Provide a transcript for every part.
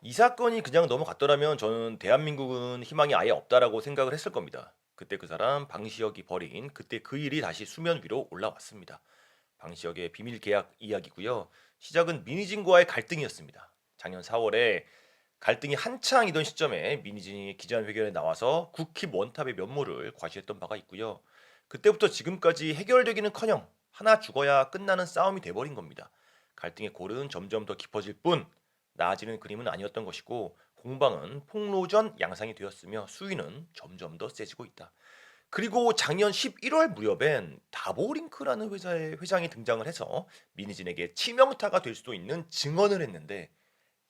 이 사건이 그냥 넘어갔더라면 저는 대한민국은 희망이 아예 없다라고 생각을 했을 겁니다. 그때 그 사람 방시혁이 벌인 그때 그 일이 다시 수면 위로 올라왔습니다. 방시혁의 비밀 계약 이야기고요. 시작은 민희진과의 갈등이었습니다. 작년 4월에 갈등이 한창이던 시점에 민희진이 기자회견에 나와서 국힙 원탑의 면모를 과시했던 바가 있고요. 그때부터 지금까지 해결되기는커녕 하나 죽어야 끝나는 싸움이 돼버린 겁니다. 갈등의 골은 점점 더 깊어질 뿐 나아지는 그림은 아니었던 것이고 공방은 폭로전 양상이 되었으며 수위는 점점 더 세지고 있다. 그리고 작년 11월 무렵엔 다보링크라는 회사의 회장이 등장을 해서 민희진에게 치명타가 될 수도 있는 증언을 했는데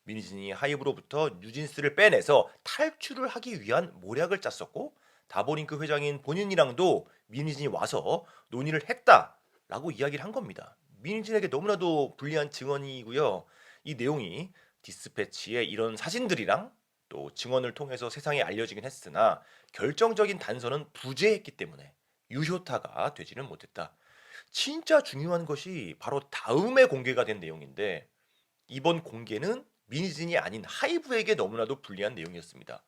민희진이 하이브로부터 뉴진스를 빼내서 탈출을 하기 위한 모략을 짰었고 다보링크 회장인 본인이랑도 민희진이 와서 논의를 했다라고 이야기를 한 겁니다. 민희진에게 너무나도 불리한 증언이고요. 이 내용이 디스패치의 이런 사진들이랑 또 증언을 통해서 세상에 알려지긴 했으나 결정적인 단서는 부재했기 때문에 유효타가 되지는 못했다. 진짜 중요한 것이 바로 다음에 공개가 된 내용인데 이번 공개는 민희진이 아닌 하이브에게 너무나도 불리한 내용이었습니다.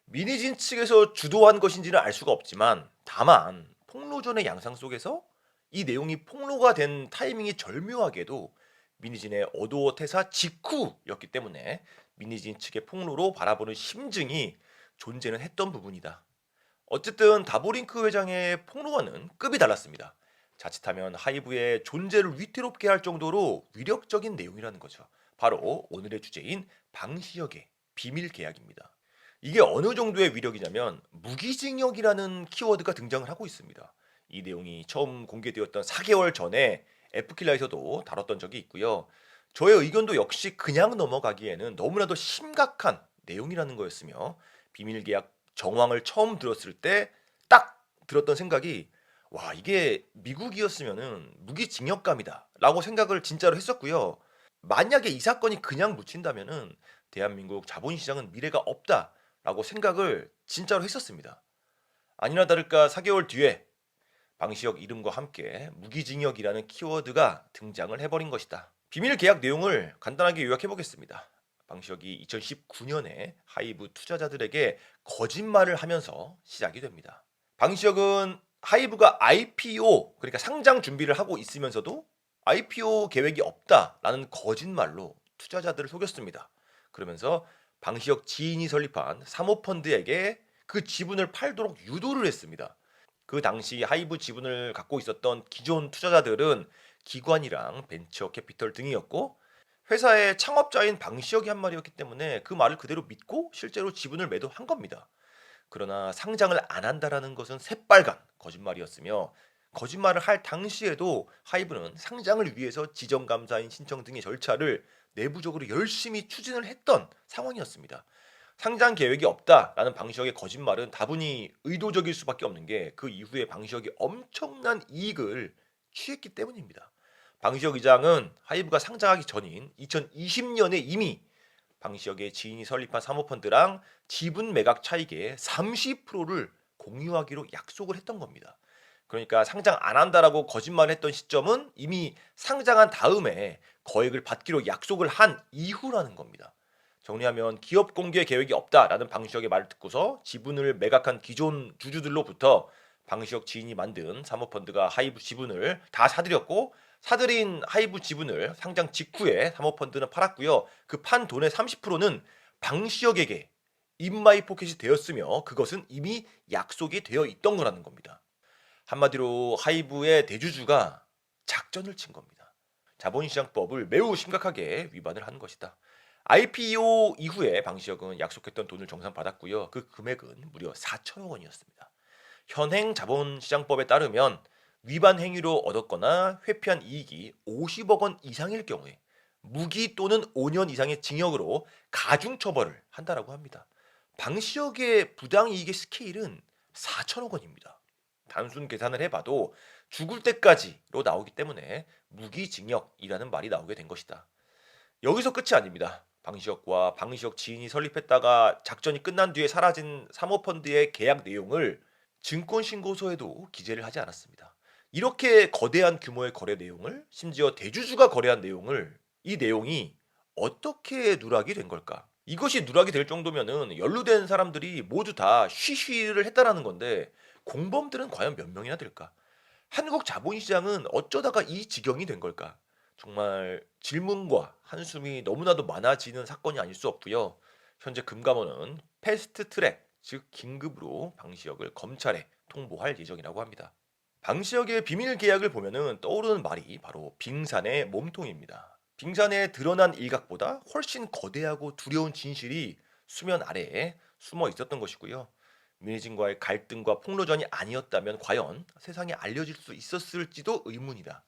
민희진 측에서 주도한 것인지는 알 수가 없지만 다만 폭로전의 양상 속에서 이 내용이 폭로가 된 타이밍이 절묘하게도 민희진의 어도어 퇴사 직후였기 때문에 민희진 측의 폭로로 바라보는 심증이 존재는 했던 부분이다. 어쨌든 다보링크 회장의 폭로와는 급이 달랐습니다. 자칫하면 하이브의 존재를 위태롭게 할 정도로 위력적인 내용이라는 거죠. 바로 오늘의 주제인 방시혁의 비밀 계약입니다. 이게 어느 정도의 위력이냐면 무기징역이라는 키워드가 등장을 하고 있습니다. 이 내용이 처음 공개되었던 4개월 전에 F킬라에서도 다뤘던 적이 있고요. 저의 의견도 역시 그냥 넘어가기에는 너무나도 심각한 내용이라는 거였으며 비밀 계약 정황을 처음 들었을 때 딱 들었던 생각이 와 이게 미국이었으면은 무기징역감이다라고 생각을 진짜로 했었고요. 만약에 이 사건이 그냥 묻힌다면은 대한민국 자본시장은 미래가 없다라고 생각을 진짜로 했었습니다. 아니나 다를까 4개월 뒤에 방시혁 이름과 함께 무기징역이라는 키워드가 등장을 해버린 것이다. 비밀 계약 내용을 간단하게 요약해 보겠습니다. 방시혁이 2019년에 하이브 투자자들에게 거짓말을 하면서 시작이 됩니다. 방시혁은 하이브가 IPO 그러니까 상장 준비를 하고 있으면서도 IPO 계획이 없다라는 거짓말로 투자자들을 속였습니다. 그러면서 방시혁 지인이 설립한 사모펀드에게 그 지분을 팔도록 유도를 했습니다. 그 당시 하이브 지분을 갖고 있었던 기존 투자자들은 기관이랑 벤처 캐피털 등이었고 회사의 창업자인 방시혁이 한 말이었기 때문에 그 말을 그대로 믿고 실제로 지분을 매도한 겁니다. 그러나 상장을 안 한다라는 것은 새빨간 거짓말이었으며 거짓말을 할 당시에도 하이브는 상장을 위해서 지정감사인 신청 등의 절차를 내부적으로 열심히 추진을 했던 상황이었습니다. 상장 계획이 없다라는 방시혁의 거짓말은 다분히 의도적일 수밖에 없는 게 그 이후에 방시혁이 엄청난 이익을 취했기 때문입니다. 방시혁 의장은 하이브가 상장하기 전인 2020년에 이미 방시혁의 지인이 설립한 사모펀드랑 지분 매각 차익의 30%를 공유하기로 약속을 했던 겁니다. 그러니까 상장 안 한다라고 거짓말했던 시점은 이미 상장한 다음에 거액을 받기로 약속을 한 이후라는 겁니다. 정리하면 기업 공개 계획이 없다라는 방시혁의 말을 듣고서 지분을 매각한 기존 주주들로부터 방시혁 지인이 만든 사모펀드가 하이브 지분을 다 사들였고 사들인 하이브 지분을 상장 직후에 사모펀드는 팔았고요. 그 판 돈의 30%는 방시혁에게 인마이 포켓이 되었으며 그것은 이미 약속이 되어 있던 거라는 겁니다. 한마디로 하이브의 대주주가 작전을 친 겁니다. 자본시장법을 매우 심각하게 위반을 한 것이다. IPO 이후에 방시혁은 약속했던 돈을 정산받았고요. 그 금액은 무려 4천억 원이었습니다. 현행 자본시장법에 따르면 위반 행위로 얻었거나 회피한 이익이 50억 원 이상일 경우에 무기 또는 5년 이상의 징역으로 가중 처벌을 한다라고 합니다. 방시혁의 부당이익의 스케일은 4천억 원입니다. 단순 계산을 해봐도 죽을 때까지로 나오기 때문에 무기징역이라는 말이 나오게 된 것이다. 여기서 끝이 아닙니다. 방시혁과 방시혁 지인이 설립했다가 작전이 끝난 뒤에 사라진 사모펀드의 계약 내용을 증권신고서에도 기재를 하지 않았습니다. 이렇게 거대한 규모의 거래 내용을 심지어 대주주가 거래한 내용을 이 내용이 어떻게 누락이 된 걸까? 이것이 누락이 될 정도면은 연루된 사람들이 모두 다 쉬쉬를 했다라는 건데 공범들은 과연 몇 명이나 될까? 한국 자본시장은 어쩌다가 이 지경이 된 걸까? 정말 질문과 한숨이 너무나도 많아지는 사건이 아닐 수 없고요. 현재 금감원은 패스트 트랙, 즉 긴급으로 방시혁을 검찰에 통보할 예정이라고 합니다. 방시혁의 비밀 계약을 보면은 떠오르는 말이 바로 빙산의 몸통입니다. 빙산에 드러난 일각보다 훨씬 거대하고 두려운 진실이 수면 아래에 숨어 있었던 것이고요. 민희진과의 갈등과 폭로전이 아니었다면 과연 세상에 알려질 수 있었을지도 의문이다.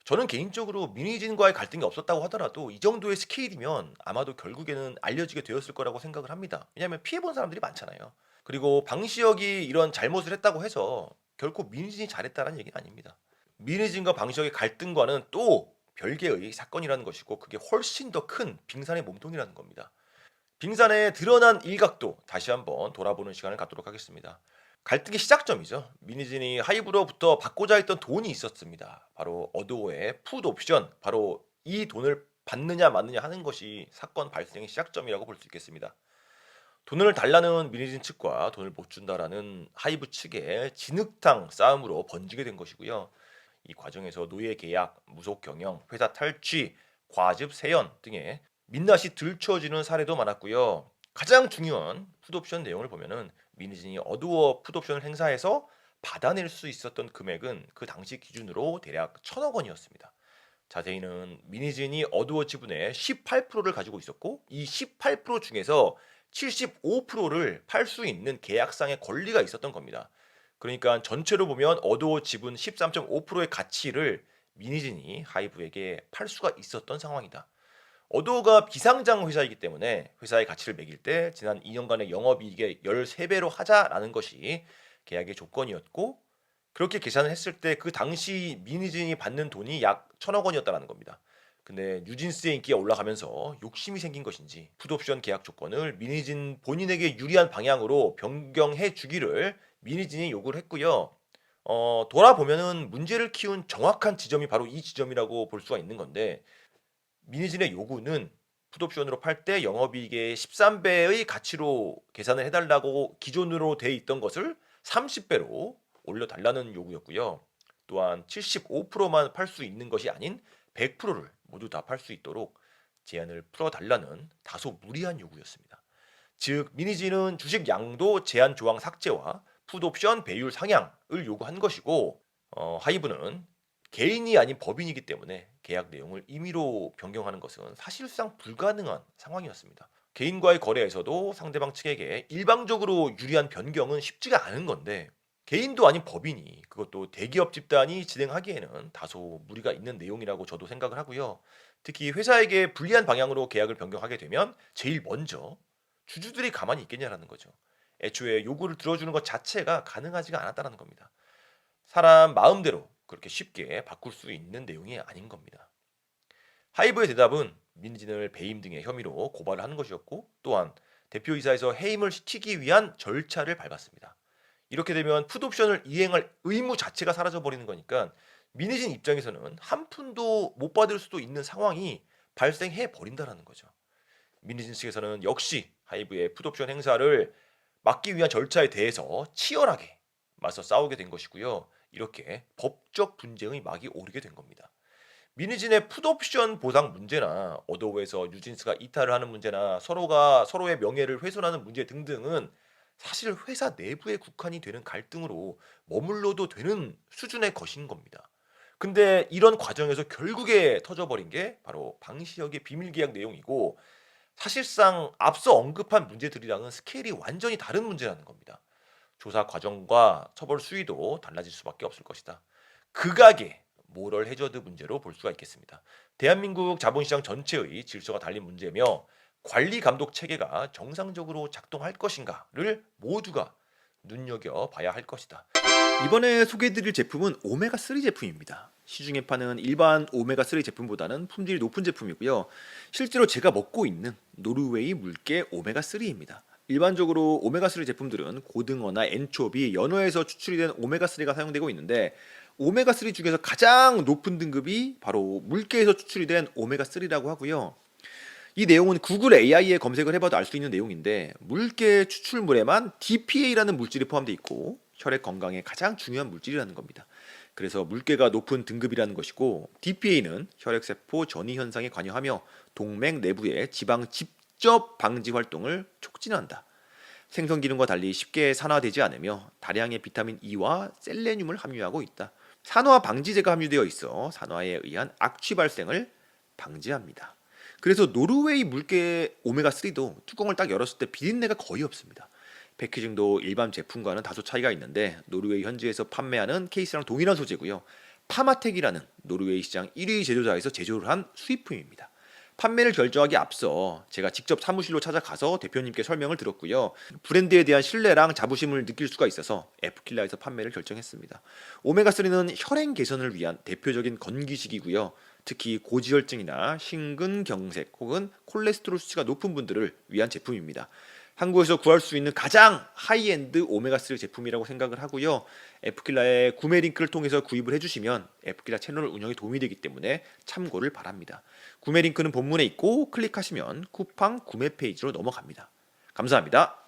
저는 개인적으로 민희진과의 갈등이 없었다고 하더라도 이 정도의 스케일이면 아마도 결국에는 알려지게 되었을 거라고 생각을 합니다. 왜냐하면 피해본 사람들이 많잖아요. 그리고 방시혁이 이런 잘못을 했다고 해서 결코 민희진이 잘했다는 얘기는 아닙니다. 민희진과 방시혁의 갈등과는 또 별개의 사건이라는 것이고 그게 훨씬 더 큰 빙산의 몸통이라는 겁니다. 빙산에 드러난 일각도 다시 한번 돌아보는 시간을 갖도록 하겠습니다. 갈등의 시작점이죠. 민희진이 하이브로부터 받고자 했던 돈이 있었습니다. 바로 어도어의 풋 옵션, 바로 이 돈을 받느냐 마느냐 하는 것이 사건 발생의 시작점이라고 볼 수 있겠습니다. 돈을 달라는 민희진 측과 돈을 못 준다라는 하이브 측의 진흙탕 싸움으로 번지게 된 것이고요. 이 과정에서 노예 계약, 무속 경영, 회사 탈취, 과즙 세연 등의 민낯이 들춰지는 사례도 많았고요. 가장 중요한 풋옵션 내용을 보면은 민희진이 어두워 풋옵션을 행사해서 받아낼 수 있었던 금액은 그 당시 기준으로 대략 1,000억 원이었습니다. 자세히는 민희진이 어두워 지분의 18%를 가지고 있었고 이 18% 중에서 75%를 팔 수 있는 계약상의 권리가 있었던 겁니다. 그러니까 전체로 보면 어도어 지분 13.5%의 가치를 민희진이 하이브에게 팔 수가 있었던 상황이다. 어도어가 비상장 회사이기 때문에 회사의 가치를 매길 때 지난 2년간의 영업이익의 13배로 하자라는 것이 계약의 조건이었고 그렇게 계산을 했을 때 그 당시 민희진이 받는 돈이 약 1,000억 원이었다는 겁니다. 근데 뉴진스의 인기가 올라가면서 욕심이 생긴 것인지 풋옵션 계약 조건을 민희진 본인에게 유리한 방향으로 변경해 주기를 민희진이 요구를 했고요. 돌아보면은 문제를 키운 정확한 지점이 바로 이 지점이라고 볼 수가 있는 건데 민희진의 요구는 풋옵션으로 팔 때 영업이익의 13배의 가치로 계산을 해달라고 기존으로 돼 있던 것을 30배로 올려달라는 요구였고요. 또한 75%만 팔 수 있는 것이 아닌 100%를 모두 다 팔 수 있도록 제한을 풀어달라는 다소 무리한 요구였습니다. 즉 민희진은 주식 양도 제한 조항 삭제와 풋옵션 배율 상향을 요구한 것이고 하이브는 개인이 아닌 법인이기 때문에 계약 내용을 임의로 변경하는 것은 사실상 불가능한 상황이었습니다. 개인과의 거래에서도 상대방 측에게 일방적으로 유리한 변경은 쉽지가 않은 건데 개인도 아닌 법인이 그것도 대기업 집단이 진행하기에는 다소 무리가 있는 내용이라고 저도 생각을 하고요. 특히 회사에게 불리한 방향으로 계약을 변경하게 되면 제일 먼저 주주들이 가만히 있겠냐라는 거죠. 애초에 요구를 들어주는 것 자체가 가능하지가 않았다는 겁니다. 사람 마음대로 그렇게 쉽게 바꿀 수 있는 내용이 아닌 겁니다. 하이브의 대답은 민진을 배임 등의 혐의로 고발을 하는 것이었고 또한 대표이사에서 해임을 시키기 위한 절차를 밟았습니다. 이렇게 되면 풋옵션을 이행할 의무 자체가 사라져버리는 거니까 민희진 입장에서는 한 푼도 못 받을 수도 있는 상황이 발생해 버린다라는 거죠. 민희진 측에서는 역시 하이브의 풋옵션 행사를 막기 위한 절차에 대해서 치열하게 맞서 싸우게 된 것이고요. 이렇게 법적 분쟁의 막이 오르게 된 겁니다. 민희진의 풋옵션 보상 문제나 어도어에서 뉴진스가 이탈을 하는 문제나 서로가 서로의 명예를 훼손하는 문제 등등은 사실 회사 내부에 국한이 되는 갈등으로 머물러도 되는 수준의 것인 겁니다. 근데 이런 과정에서 결국에 터져버린 게 바로 방시혁의 비밀 계약 내용이고 사실상 앞서 언급한 문제들이랑은 스케일이 완전히 다른 문제라는 겁니다. 조사 과정과 처벌 수위도 달라질 수밖에 없을 것이다. 극악의 모럴 해저드 문제로 볼 수가 있겠습니다. 대한민국 자본시장 전체의 질서가 달린 문제며 관리 감독 체계가 정상적으로 작동할 것인가를 모두가 눈여겨봐야 할 것이다. 이번에 소개해드릴 제품은 오메가3 제품입니다. 시중에 파는 일반 오메가3 제품보다는 품질이 높은 제품이고요. 실제로 제가 먹고 있는 노르웨이 물개 오메가3입니다. 일반적으로 오메가3 제품들은 고등어나 엔초비, 연어에서 추출이 된 오메가3가 사용되고 있는데 오메가3 중에서 가장 높은 등급이 바로 물개에서 추출이 된 오메가3라고 하고요. 이 내용은 구글 AI에 검색을 해봐도 알 수 있는 내용인데 물개 추출물에만 DPA라는 물질이 포함되어 있고 혈액 건강에 가장 중요한 물질이라는 겁니다. 그래서 물개가 높은 등급이라는 것이고 DPA는 혈액세포 전이 현상에 관여하며 동맥 내부의 지방 직접 방지 활동을 촉진한다. 생선 기능과 달리 쉽게 산화되지 않으며 다량의 비타민 E와 셀레늄을 함유하고 있다. 산화 방지제가 함유되어 있어 산화에 의한 악취 발생을 방지합니다. 그래서 노르웨이 물개 오메가3도 뚜껑을 딱 열었을 때 비린내가 거의 없습니다. 패키징도 일반 제품과는 다소 차이가 있는데 노르웨이 현지에서 판매하는 케이스랑 동일한 소재고요. 파마텍이라는 노르웨이 시장 1위 제조사에서 제조를 한 수입품입니다. 판매를 결정하기 앞서 제가 직접 사무실로 찾아가서 대표님께 설명을 들었고요. 브랜드에 대한 신뢰랑 자부심을 느낄 수가 있어서 에프킬라에서 판매를 결정했습니다. 오메가3는 혈행 개선을 위한 대표적인 건기식이고요. 특히 고지혈증이나 심근경색 혹은 콜레스테롤 수치가 높은 분들을 위한 제품입니다. 한국에서 구할 수 있는 가장 하이엔드 오메가3 제품이라고 생각을 하고요. 에프킬라의 구매 링크를 통해서 구입을 해주시면 에프킬라 채널 운영에 도움이 되기 때문에 참고를 바랍니다. 구매 링크는 본문에 있고 클릭하시면 쿠팡 구매 페이지로 넘어갑니다. 감사합니다.